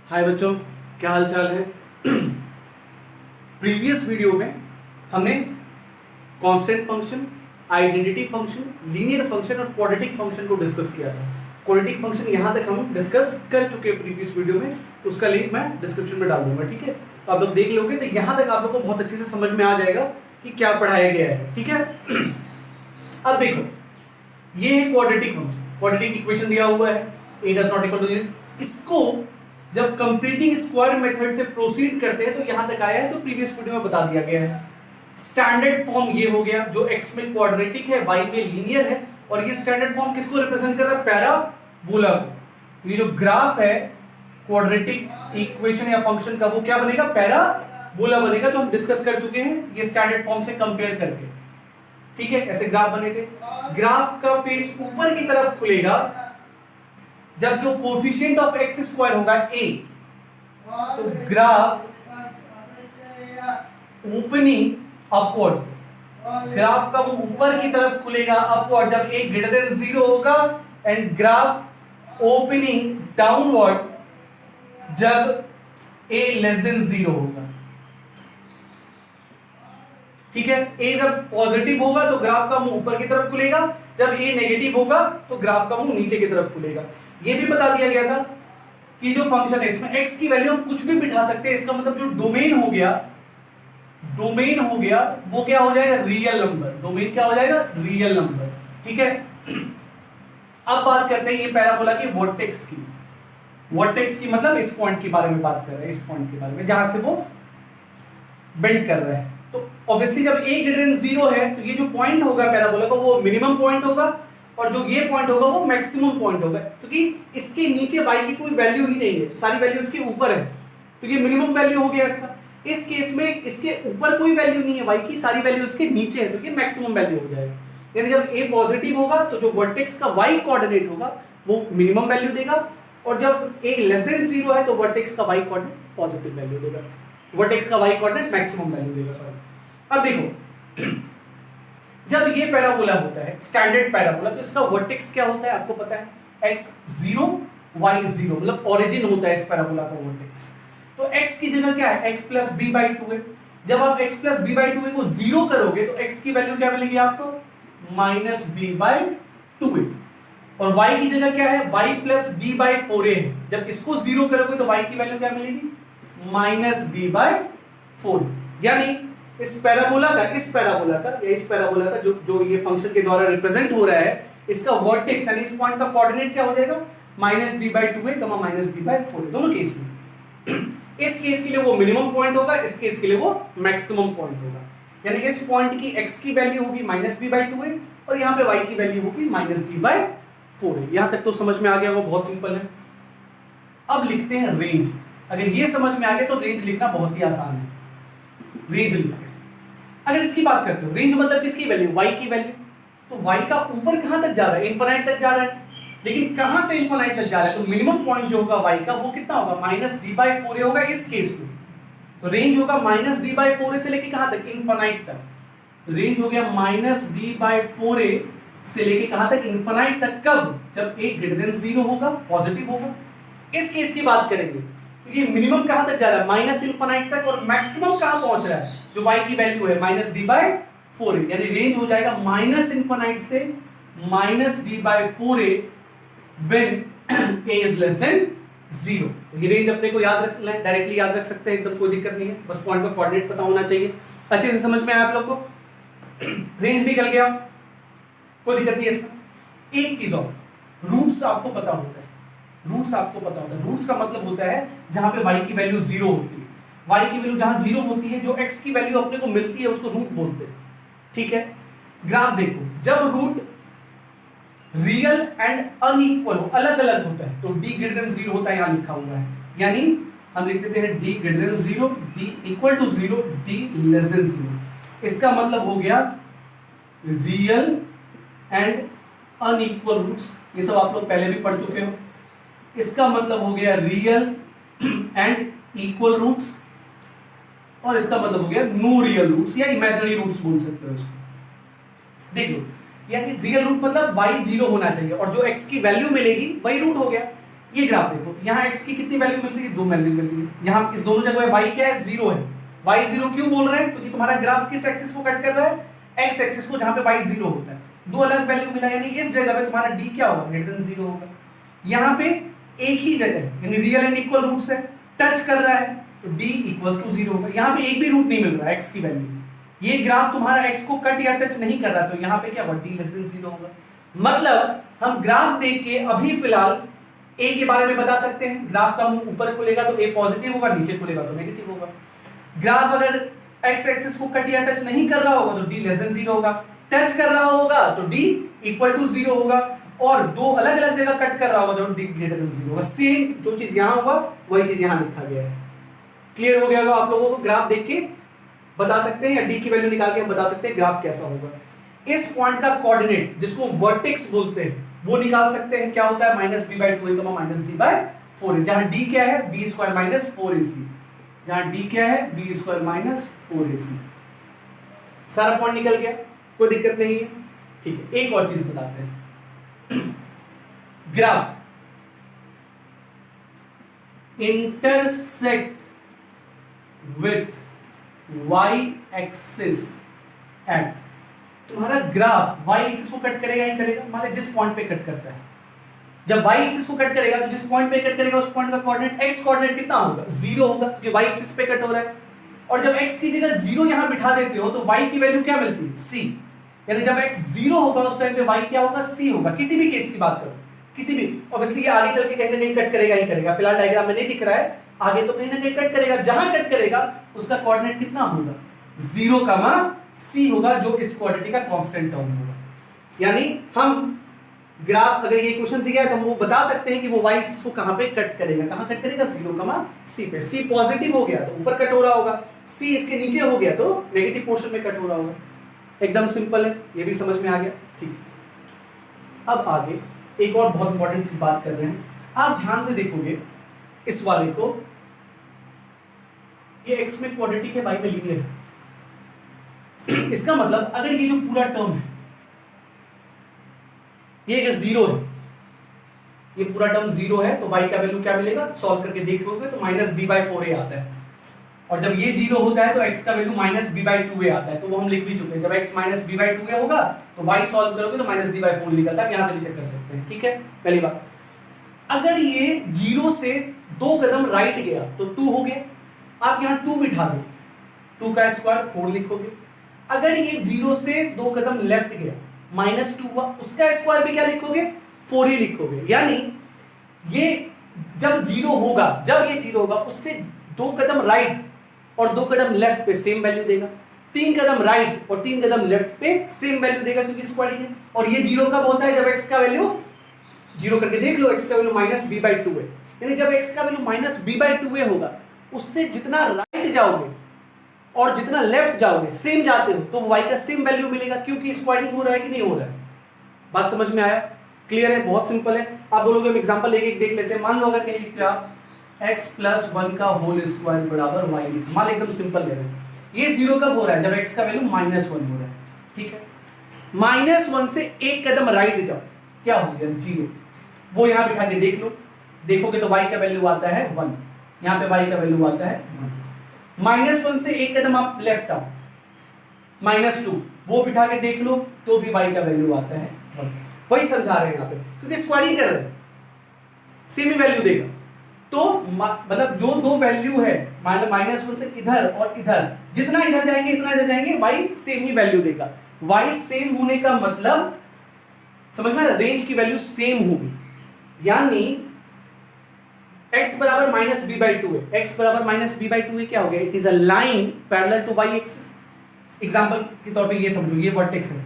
हाय बच्चों, क्या हाल चाल है। प्रीवियस वीडियो में हमने constant function, identity function, linear function और क्वाड्रेटिक फंक्शन को डिस्कस किया था। क्वाड्रेटिक फंक्शन यहां तक हम डिस्कस कर चुके हैं प्रीवियस वीडियो में, उसका लिंक मैं डिस्क्रिप्शन में डाल दूंगा, ठीक है। तो आप लोग देख लोगे तो यहां तक आप लोग को बहुत अच्छे से समझ में आ जाएगा कि क्या पढ़ाया गया है, ठीक है। अब देखो, ये है क्वाड्रेटिक फंक्शन, क्वाड्रेटिक इक्वेशन दिया हुआ है a does not equal to this। इसको जब कंप्लीटिंग स्क्वायर मेथड से प्रोसीड करते हैं तो यहां तक आया है, तो प्रीवियस वीडियो में बता दिया गया है। स्टैंडर्ड फॉर्म ये हो गया, जो x में क्वाड्रेटिक है, y में लीनियर है, और ये स्टैंडर्ड फॉर्म किसको रिप्रेजेंट कर रहा है? पैराबोला को। ये जो ग्राफ है क्वाड्रेटिक इक्वेशन या फंक्शन का, वो क्या बनेगा? पैराबोला बनेगा, जो हम डिस्कस कर चुके हैं ये स्टैंडर्ड फॉर्म से कंपेयर करके, ठीक है। ऐसे ग्राफ बने थे। ग्राफ का फेस ऊपर की तरफ खुलेगा जब जो कोफिशिएंट ऑफ एक्स स्क्वायर होगा a, तो ग्राफ ओपनिंग अपवर्ड, ग्राफ का वो ऊपर की तरफ खुलेगा अपवर्ड जब a ग्रेटर देन 0 होगा, एंड ग्राफ ओपनिंग डाउनवर्ड जब a लेस देन 0 होगा, ठीक है। a जब पॉजिटिव होगा तो ग्राफ का मुंह ऊपर की तरफ खुलेगा, जब a नेगेटिव होगा तो ग्राफ का मुंह नीचे की तरफ खुलेगा। ये भी बता दिया गया था कि जो फंक्शन है इसमें x की वैल्यू हम कुछ भी बिठा सकते हैं, इसका मतलब जो डोमेन हो गया वो क्या हो जाएगा? Real number. डोमेन क्या हो जाएगा? रियल नंबर, ठीक है। अब बात करते हैं ये पैराबोला की वर्टेक्स की। वर्टेक्स की मतलब इस पॉइंट के बारे में बात कर रहे हैं, इस पॉइंट के बारे में जहां से वो बेंड कर रहा है। तो ऑब्वियसली जब a ग्रेटर देन 0 है तो ये जो पॉइंट होगा पैराबोला का वो मिनिमम पॉइंट होगा, और जो ये पॉइंट होगा वो मैक्सिमम पॉइंट होगा, क्योंकि इसके नीचे y की कोई वैल्यू ही नहीं है, सारी वैल्यू इसके ऊपर है, तो ये मिनिमम वैल्यू हो गया इसका। इस केस में इसके ऊपर कोई वैल्यू नहीं है y की, सारी वैल्यू इसके नीचे है, तो ये मैक्सिमम वैल्यू हो जाएगा। यानी जब a पॉजिटिव होगा तो जो वर्टेक्स का y कोऑर्डिनेट होगा वो मिनिमम वैल्यू देगा, और जब a लेस देन 0 है तो वर्टेक्स का y कोऑर्डिनेट पॉजिटिव वैल्यू देगा, वर्टेक्स का y कोऑर्डिनेट मैक्सिमम वैल्यू देगा। सॉरी, अब देखो, जब ये पैराबोला होता है स्टैंडर्ड पैराबोला, तो इसका वर्टेक्स क्या होता है आपको पता है? x 0 y 0, मतलब ओरिजिन होता है इस पैराबोला का वर्टेक्स। तो x की जगह क्या है? x प्लस b बाई 2 है। जब आप x प्लस b बाई 2 को 0 करोगे तो x की वैल्यू क्या मिलेगी आपको? Minus b by 2। और y की जगह क्या है? y प्लस b बाई 4 है। जब इसको 0 करोगे तो y की वैल्यू क्या मिलेगी? Minus b by 4। यानी इस पैराबोला का जो ये फंक्शन के द्वारा रिप्रेजेंट हो रहा है, इसका वर्टेक्स यानी इस पॉइंट का कोऑर्डिनेट क्या हो जाएगा? माइनस बी बाई 2 है, माइनस बी बाई 4, दोनों केस में। इस केस के लिए वो मिनिमम पॉइंट होगा, इस केस के लिए वो मैक्सिमम पॉइंट होगा। यानी इस पॉइंट की x की वैल्यू होगी माइनस बी बाई 2 है, और यहाँ पे y की वैल्यू होगी माइनस बी बाई 4 है। यहां तक तो समझ में आ गया, वो बहुत सिंपल है। अब लिखते हैं रेंज। अगर ये समझ में आ गया तो रेंज लिखना बहुत ही आसान है। रेंज लिखते हैं। अगर इसकी बात करते हो, रेंज मतलब किसकी वैल्यू? y की वैल्यू। तो y का ऊपर कहां तक जा रहा है? इनफिनाइट तक जा रहा है, लेकिन कहां से इनफिनाइट तक जा रहा है? तो मिनिमम पॉइंट जो होगा y का वो कितना होगा? माइनस d बाई 4 होगा इस केस में। तो रेंज होगा माइनस d बाई 4 से लेके कहां तक? इनफिनाइट तक। रेंज हो गया माइनस d बाई 4 से लेके कहां तक? इनफिनाइट तक। कब? जब a ग्रेटर देन 0 होगा, पॉजिटिव होगा। इस केस की बात करेंगे तो ये मिनिमम कहां तक जा रहा है? माइनस इनफिनाइट तक। और मैक्सिमम कहां पहुंच रहा है? जो y की वैल्यू है माइनस डी बाई 4, यानी रेंज हो जाएगा माइनस इनफिनाइट से minus D by 4 when a is less than 0। तो ये रेंज अपने को याद रख लें, डायरेक्टली याद रख सकते हैं, एकदम कोई दिक्कत नहीं है, बस पॉइंट का कोऑर्डिनेट पता होना चाहिए। अच्छे से समझ में आया आप लोग को? रेंज निकल गया, कोई दिक्कत नहीं है इसमें। एक चीज और, रूट्स आपको पता होता है। रूट्स आपको पता होता है, रूट्स का मतलब होता है जहां पे y की वैल्यू 0 होती है। y की वैल्यू जहां 0 होती है, जो x की वैल्यू अपने को मिलती है उसको रूट बोलते हैं, ठीक है। ग्राफ देखो, जब रूट रियल एंड अनइक्वल हो, अलग अलग होता है, तो d ग्रेटर देन 0 होता है, यहां लिखा हुआ है। यानी हम लिख देते हैं d greater than 0, d equal to 0, d less than 0। इसका मतलब हो गया रियल एंड अनइक्वल रूट्स। ये सब आप लोग पहले भी पढ़ चुके हो। इसका मतलब हो गया रियल एंड इक्वल रूट्स, और इसका मतलब हो गया नो रियल रूट्स या इमेजिनरी रूट्स बोल सकते हो इसको। देख लो, यानी रियल रूट मतलब y 0 होना चाहिए, और जो x की वैल्यू मिलेगी वही रूट हो गया। ये ग्राफ देखो, यहाँ x की कितनी वैल्यू मिल रही है, 2 वैल्यू मिल रही है। यहाँ इस दोनों जगह y क्या है, 0 है। y 0 क्यों बोल रहे हैं, क्योंकि तुम्हारा ग्राफ किस एक्सिस को कट कर रहा है, x एक्सिस को, जहां पे y 0 होता है। दो अलग वैल्यू मिला, यानी इस जगह पे तुम्हारा d क्या होगा, ग्रेटर देन 0 होगा। यहाँ पे एक ही जगह यानी रियल एंड इक्वल रूट्स है, टच कर रहा है, तो d इक्वल्स टू 0 होगा। यहाँ पे एक भी रूट नहीं मिल रहा है x की वैल्यू, ये ग्राफ तुम्हारा x को कट या टच नहीं कर रहा, तो यहाँ पे क्या होगा, d लेस देन 0 होगा। मतलब हम ग्राफ देख के अभी फिलहाल a के बारे में बता सकते हैं, ग्राफ का मुंह ऊपर खुलेगा तो a पॉजिटिव होगा, नीचे खुलेगा तो नेगेटिव होगा। ग्राफ अगर x एक्सिस को कट या टच नहीं कर रहा होगा तो d लेस देन 0 होगा, टच कर रहा होगा तो d इक्वल टू 0 होगा, और दो अलग अलग जगह कट कर रहा होगा तो d ग्रेटर देन 0 होगा। सेम जो चीज यहां होगा वही चीज यहां लिखा गया है। क्लियर हो गया होगा आप लोगों को, ग्राफ देख के बता सकते हैं, या d की वैल्यू निकाल के हम बता सकते हैं ग्राफ कैसा होगा। इस पॉइंट का कोऑर्डिनेट जिसको वर्टेक्स बोलते हैं वो निकाल सकते हैं, क्या होता है, -b/2a -b/4a, जहां d क्या है, b² - 4ac, जहां d क्या है, b² - 4ac। सारा पॉइंट निकल गया, कोई दिक्कत नहीं है। ठीक है, एक और चीज बताते हैं। Graph intersect with y axis at, तुम्हारा ग्राफ y एक्सिस को कट करेगा ही करेगा, मान लो जिस पॉइंट पे कट करता है, जब y एक्सिस को कट करेगा तो जिस पॉइंट पे कट करेगा उस पॉइंट का कोऑर्डिनेट x कोऑर्डिनेट कितना होगा, 0 होगा, क्योंकि y एक्सिस पे कट हो रहा है। और जब x की जगह 0 यहां बिठा देते हो तो y की वैल्यू क्या मिलती है, c, यानी जब x 0 होगा उस टाइम पे y क्या होगा, c होगा। किसी भी केस की बात करो, किसी भी, ऑब्वियसली ये आगे चल के कहीं ना कहीं कट करेगा ही करेगा, फिलहाल डायग्राम में नहीं दिख रहा है, आगे तो कहीं ना कहीं कट करेगा, जहां कट करेगा उसका कोऑर्डिनेट कितना होगा, 0, c होगा, जो इस क्वांटिटी का कांस्टेंट टर्म होगा। यानी हम ग्राफ, अगर ये क्वेश्चन दिया है तो हम वो बता सकते हैं कि वो y एक्सिस को कहां पे कट करेगा, कहां कट करेगा, 0, c पे। c पॉजिटिव हो गया तो ऊपर कट हो रहा होगा, c इसके नीचे हो गया तो नेगेटिव पोर्शन में कट हो रहा होगा। एकदम सिंपल है, ये भी समझ में आ गया। ठीक, अब आगे एक और बहुत इंपॉर्टेंट बात कर रहे हैं, आप ध्यान से देखोगे इस वाले को, ये x में क्वाड्रेटिक है, y में लीनियर है। इसका मतलब अगर ये जो पूरा टर्म है ये अगर 0 है, ये पूरा टर्म 0 है तो y का वैल्यू क्या मिलेगा, सॉल्व करके देख लोगे तो -b/4a आता है। और जब ये 0 होता है तो x का वैल्यू -b/2a आता है, तो वो हम लिख भी चुके हैं। जब x -b/2a होगा तो y सॉल्व करोगे तो -b/4 निकलता है, यहां से भी चेक कर सकते हैं। ठीक है, पहली बात, अगर ये 0 से 2 कदम राइट गया तो 2 हो गया, आप यहां 2 बिठा दो, 2 का स्क्वायर 4 लिखोगे। अगर ये 0 से 2 कदम लेफ्ट गया, -2 हुआ, उसका स्क्वायर भी क्या लिखोगे, 4 ही लिखोगे। यानी ये जब 0 होगा, जब ये 0 होगा उससे 2 कदम राइट और 2 कदम लेफ्ट पे सेम वैल्यू देगा, 3 कदम राइट और 3 कदम लेफ्ट पे सेम वैल्यू देगा, क्योंकि स्क्वायरिंग है। और ये 0 कब होता है, जब x का वैल्यू 0 करके देख लो, x का वैल्यू -b/2 है, यानी जब x का वैल्यू -b/2 होगा, उससे जितना राइट जाओगे और जितना लेफ्ट जाओगे, सेम जाते हो, तो y का सेम वैल्यू मिलेगा, क्योंकि स्क्वायरिंग हो रहा है कि नहीं हो रहा है। बात समझ में आया, क्लियर है, बहुत सिंपल है। आप बोलोगे हम एग्जांपल एक एक देख लेते हैं। मान लो अगर कहीं लिखते आप x + 1 का होल स्क्वायर बराबर y, मान एकदम सिंपल ले रहे हैं। ये 0 कब हो रहा है, जब x का वैल्यू -1 हो रहा है। ठीक है, -1 से 1 कदम राइट जाओ, क्या हो गया, 0। वो यहां बिठा के देख लो, देखोगे तो y का वैल्यू आता है 1, यहां पे y का वैल्यू आता है 1। -1 से 1 कदम आप लेफ्ट आओ, -2, वो बिठा के देख लो तो भी y का वैल्यू आता है 1। वही समझा रहे हैं यहाँ पे, क्योंकि स्क्वायरिंग कर रहे हैं, सेम ही वैल्यू देगा। तो मतलब जो दो वैल्यू है, -1 से इधर और इधर, जितना इधर जाएंगे इतना इधर जाएंगे, y सेम ही वैल्यू देगा। y सेम होने का मतलब समझ में, रेंज की वैल्यू सेम होगी, यानी x बराबर -b/2 है, x बराबर -b/2 है, क्या हो गया, it is a line parallel to y axis. Example के तौर पे ये समझो, ये वर्टेक्स है,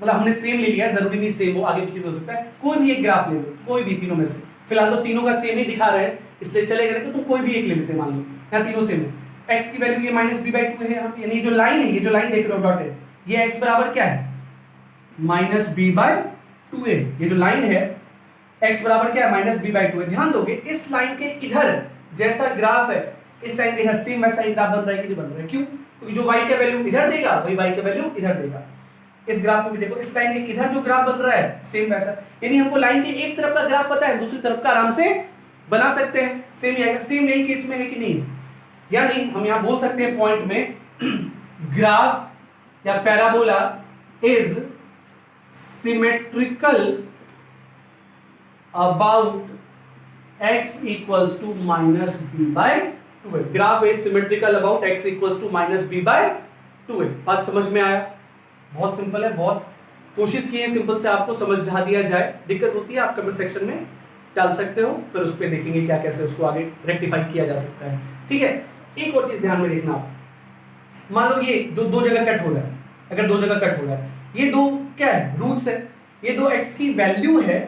मतलब हमने सेम ले लिया है, जरूरी नहीं सेम हो, आगे पीछे भी हो सकता है। कोई भी एक ग्राफ ले लो, कोई भी तीनों में से, फिलहाल तो तीनों का सेम ही दिखा रहे हैं इसलिए चलेगा, नहीं तो तुम कोई भी एक ले लेते, मान लो यहाँ तीनों सेम है। x की वैल्यू ये -b/2 है यहाँ पे, यानी जो लाइन है, ये जो लाइन देख रहे हो डॉटेड, ये x बराबर क्या है, -b/2 है। ये जो लाइन है x बराबर क्या है, -b/2 है। ध्यान दोगे इस लाइन के इधर जैसा ग्राफ है, इस लाइन के इधर सेम वैसा ही ग्राफ बन रहा है कि नहीं बन रहा है, क्यों, क्योंकि जो y का वैल्यू इधर देगा वही y का वैल्यू इधर देगा। इस ग्राफ में भी देखो, इस लाइन के इधर जो ग्राफ बन रहा है सेम वैसा, यानी हमको लाइन के एक तरफ का ग्राफ पता है, दूसरी तरफ का आराम से बना सकते हैं, सेम ही आएगा। सेम यही केस में है कि नहीं, यानी हम यहां बोल सकते हैं पॉइंट में ग्राफ या parabola is symmetrical about x equals to minus b by 2a। Graph is symmetrical about x equals to minus b by 2a। बात समझ में आया? बहुत सिंपल है, बहुत कोशिश की है सिंपल से आपको समझा दिया जाए। दिक्कत होती है आप कमेंट सेक्शन में डाल सकते हो, फिर उस पर देखेंगे क्या कैसे उसको आगे रेक्टिफाई किया जा सकता है। ठीक है, एक और चीज ध्यान में रखना आप, मान लो ये दो जगह कट हो रहा है, अगर दो जगह कट हो रहा है, ये दो क्या है, रूट्स है, ये दो x की वैल्यू है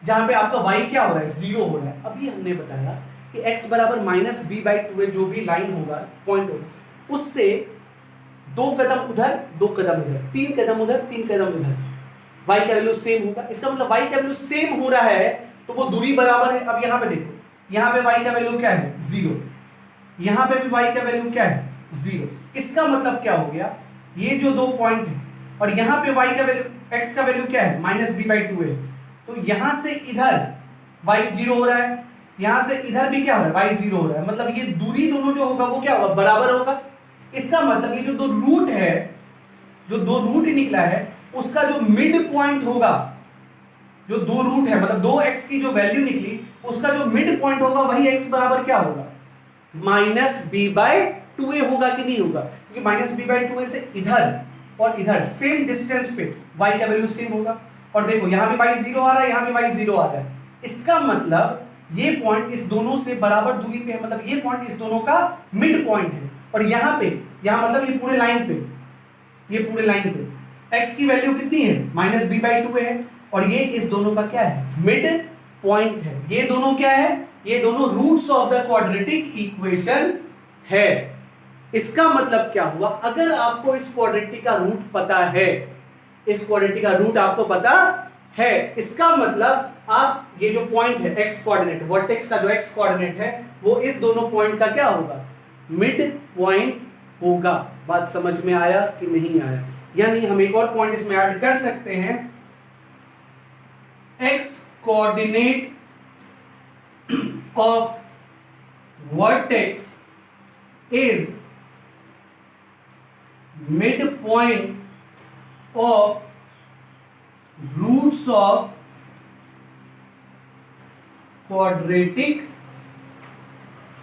जहां पे आपका y क्या हो रहा है, 0 हो रहा है। अभी हमने बताया कि x बराबर माइनस बी बाई 2 जो भी लाइन होगा, पॉइंट होगा, उससे 2 कदम उधर 2 कदम इधर, 3 कदम उधर 3 कदम इधर, y का वैल्यू सेम होगा। इसका मतलब y का वैल्यू सेम हो रहा है तो वो दूरी बराबर है। अब यहां पे देखो, यहां पे y का वैल्यू क्या है, 0, यहां पे भी y का वैल्यू क्या है, 0। इसका मतलब क्या हो गया, ये जो दो पॉइंट है और यहां पे y का वैल्यू, x का वैल्यू क्या है, माइनस बी बाई 2 है, तो यहां से इधर y 0 हो रहा है, यहां से इधर भी क्या हो रहा है, y 0 हो रहा है। मतलब ये दूरी दोनों जो होगा वो क्या होगा, बराबर होगा। इसका मतलब ये जो दो रूट है, जो दो रूट निकला है, उसका जो मिड पॉइंट होगा, जो दो रूट है मतलब 2x की जो वैल्यू निकली, उसका जो मिड पॉइंट होगा वही x बराबर क्या होगा, माइनस बी बाई 2a होगा कि नहीं होगा, क्योंकि माइनस बी बाई 2a से इधर और इधर सेम डिस्टेंस पे y का वैल्यू सेम होगा। और देखो यहां भी y 0 आ रहा है, यहां भी y 0 आ रहा है। इसका मतलब ये पॉइंट इस दोनों से बराबर दूरी पे है, मतलब ये पॉइंट इस दोनों का मिड पॉइंट है। और यहां पे, यहां मतलब ये पूरे लाइन पे, ये पूरे लाइन पे x की वैल्यू कितनी है, माइनस बी बाई 2 है, और ये इस दोनों का क्या है, मिड पॉइंट है। ये दोनों क्या है, ये दोनों roots of the quadratic equation है। इसका मतलब क्या हुआ, अगर आपको इस क्वाड्रेटिक का रूट पता है, इस क्वाड्रेटिक का रूट आपको पता है, इसका मतलब आप ये जो पॉइंट है x कोऑर्डिनेट, वर्टेक्स का जो x कोऑर्डिनेट है, वो इस दोनों पॉइंट का क्या होगा, मिड पॉइंट होगा। बात समझ में आया कि नहीं आया? यानी हम एक और पॉइंट इसमें ऐड कर सकते हैं, x coordinate of vertex is mid point of roots of quadratic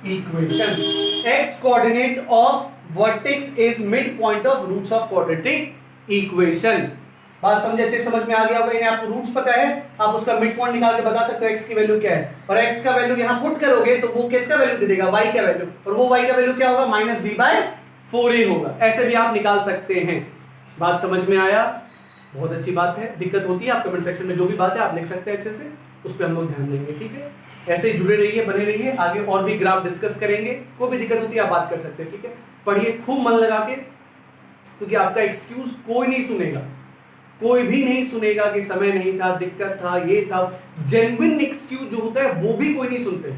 equation। x coordinate of vertex is midpoint of roots of quadratic equation। बात समझे, अच्छे समझ में आ गया होगा। इन्हें आपको रूट्स पता है, आप उसका मिड पॉइंट निकाल के बता सकते हो x की वैल्यू क्या है, और x का वैल्यू यहां पुट करोगे तो वो किसका वैल्यू दे देगा, y का वैल्यू, और वो y का वैल्यू क्या होगा, माइनस b बाई 4a होगा। ऐसे भी आप निकाल सकते हैं। बात समझ में आया? बहुत अच्छी बात है। दिक्कत होती है आप कमेंट सेक्शन में जो भी बात है आप लिख सकते हैं अच्छे से, उस पर हम लोग ध्यान देंगे। ठीक है, ऐसे ही जुड़े रहिए, बने रहिए, आगे और भी ग्राफ डिस्कस करेंगे। कोई भी दिक्कत होती है आप बात कर सकते हैं। ठीक है, पढ़िए खूब मन लगा के, क्योंकि आपका एक्सक्यूज कोई नहीं सुनेगा, कोई भी नहीं सुनेगा कि समय नहीं था, दिक्कत था, ये था। जेन्युइन एक्सक्यूज जो होता है वो भी कोई नहीं सुनते।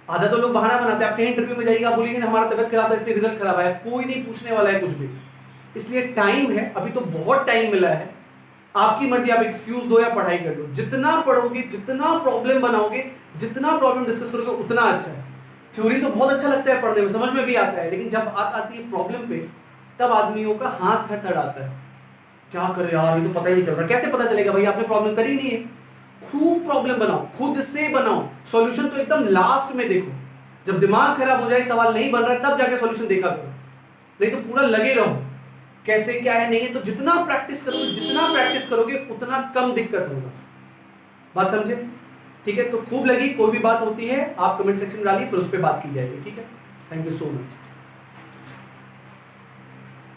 आधा तो लोग बहाना बनाते हैं। आप कहीं इंटरव्यू में जाइएगा, बोलेंगे हमारा तबियत खराब है इसलिए रिजल्ट खराब आया, कोई नहीं पूछने वाला है कुछ भी। इसलिए टाइम है, अभी तो बहुत टाइम मिला है, आपकी मर्जी, आप एक्सक्यूज दो या पढ़ाई कर लो। जितना पढ़ोगे, जितना प्रॉब्लम बनाओगे, जितना प्रॉब्लम डिस्कस करोगे उतना अच्छा है। थ्योरी तो बहुत अच्छा लगता है पढ़ने में, समझ में भी आता है, लेकिन जब बात आती है प्रॉब्लम पे, तब आदमियों का हाथ थरथराता है। क्या करे यार, ये तो पता ही नहीं चल रहा। कैसे पता चलेगा भाई, आपने प्रॉब्लम करी नहीं है। खूब प्रॉब्लम बनाओ, खुद से बनाओ। सॉल्यूशन तो एकदम लास्ट में देखो, जब दिमाग खराब हो जाए, सवाल नहीं बन रहा है, तब जाके सॉल्यूशन देखा करो, नहीं तो पूरा लगे रहो कैसे क्या है नहीं है। तो जितना प्रैक्टिस करोगे उतना कम दिक्कत होगा। बात समझे? ठीक है, तो खूब लगी, कोई भी बात होती है आप कमेंट सेक्शन में डालिए, फिर उस पर बात की जाएगी। ठीक है, थैंक यू सो मच।